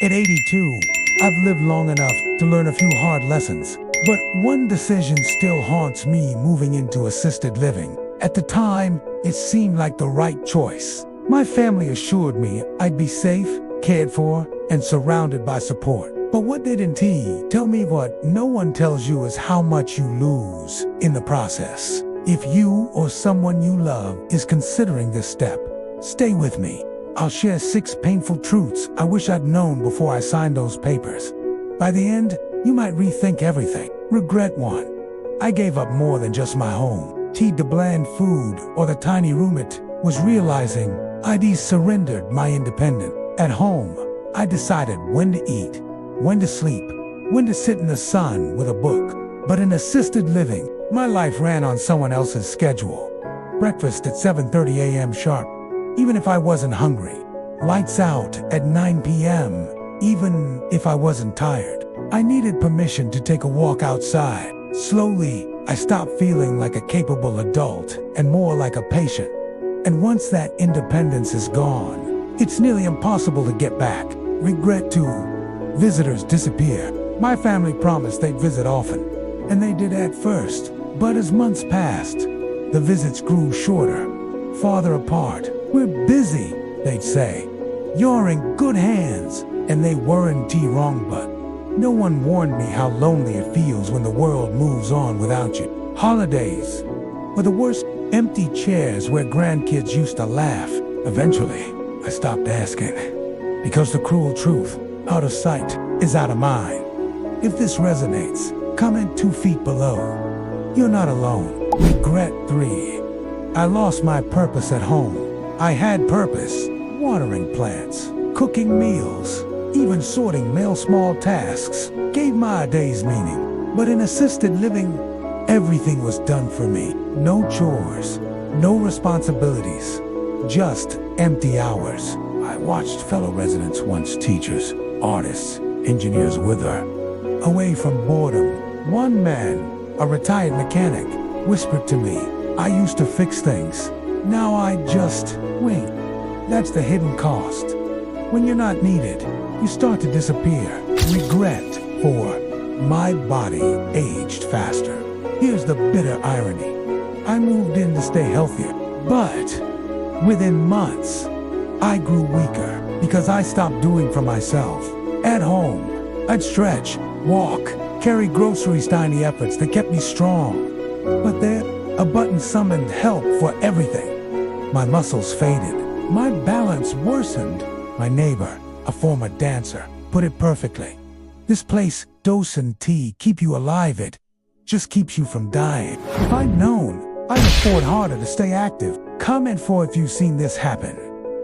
At 82, I've lived long enough to learn a few hard lessons. But one decision still haunts me: moving into assisted living. At the time, it seemed like the right choice. My family assured me I'd be safe, cared for, and surrounded by support. But what they didn't tell me, what no one tells you, is how much you lose in the process. If you or someone you love is considering this step, stay with me. I'll share 6 painful truths I wish I'd known before I signed those papers. By the end, you might rethink everything. Regret 1. I gave up more than just my home, the bland food, or the tiny room. It was realizing I'd surrendered my independence. At home, I decided when to eat, when to sleep, when to sit in the sun with a book. But in assisted living, my life ran on someone else's schedule. Breakfast at 7:30 a.m. sharp, even if I wasn't hungry. Lights out at 9 p.m., even if I wasn't tired. I needed permission to take a walk outside. Slowly, I stopped feeling like a capable adult and more like a patient. And once that independence is gone, it's nearly impossible to get back. Regret 2. Visitors disappear. My family promised they'd visit often, and they did at first. But as months passed, the visits grew shorter, farther apart. "We're busy," they'd say. "You're in good hands." And they weren't wrong, but no one warned me how lonely it feels when the world moves on without you. Holidays were the worst. Empty chairs where grandkids used to laugh. Eventually, I stopped asking, because the cruel truth: out of sight is out of mind. If this resonates, comment 2 feet below. You're not alone. Regret 3. I lost my purpose at home. I had purpose: watering plants, cooking meals, even sorting mail. Small tasks gave my days meaning. But in assisted living, everything was done for me. No chores, no responsibilities, just empty hours. I watched fellow residents, once teachers, artists, engineers, wither away from boredom. One man, a retired mechanic, whispered to me, "I used to fix things. Now I just wait." That's the hidden cost. When you're not needed, you start to disappear. Regret 4. My body aged faster. Here's the bitter irony. I moved in to stay healthier, but within months, I grew weaker because I stopped doing for myself. At home, I'd stretch, walk, carry groceries, tiny efforts that kept me strong. But there, a button summoned help for everything. My muscles faded. My balance worsened. My neighbor, a former dancer, put it perfectly: "This place, dose and tea, keep you alive. It just keeps you from dying." If I'd known, I'd have fought harder to stay active. Comment 4 if you've seen this happen.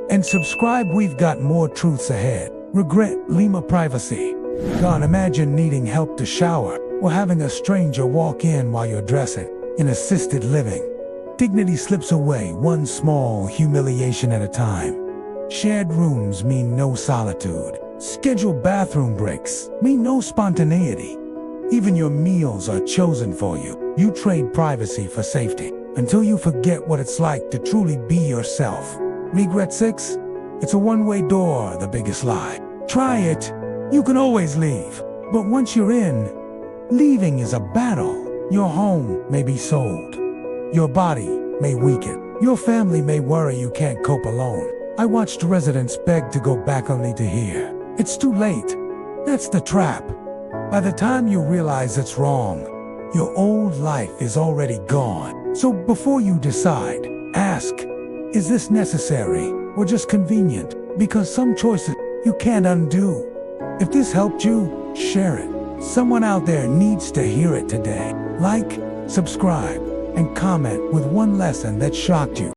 And subscribe, we've got more truths ahead. Regret Lima. Privacy gone. Imagine needing help to shower or having a stranger walk in while you're dressing. In assisted living, dignity slips away, one small humiliation at a time. Shared rooms mean no solitude. Scheduled bathroom breaks mean no spontaneity. Even your meals are chosen for you. You trade privacy for safety until you forget what it's like to truly be yourself. Regret 6. It's a one-way door, the biggest lie. Try it. You can always leave. But once you're in, leaving is a battle. Your home may be sold. Your body may weaken. Your family may worry you can't cope alone. I watched residents beg to go back only to hear, "It's too late." That's the trap. By the time you realize it's wrong, your old life is already gone. So before you decide, ask, is this necessary or just convenient? Because some choices you can't undo. If this helped you, share it. Someone out there needs to hear it today. Like, subscribe, and comment with one lesson that shocked you.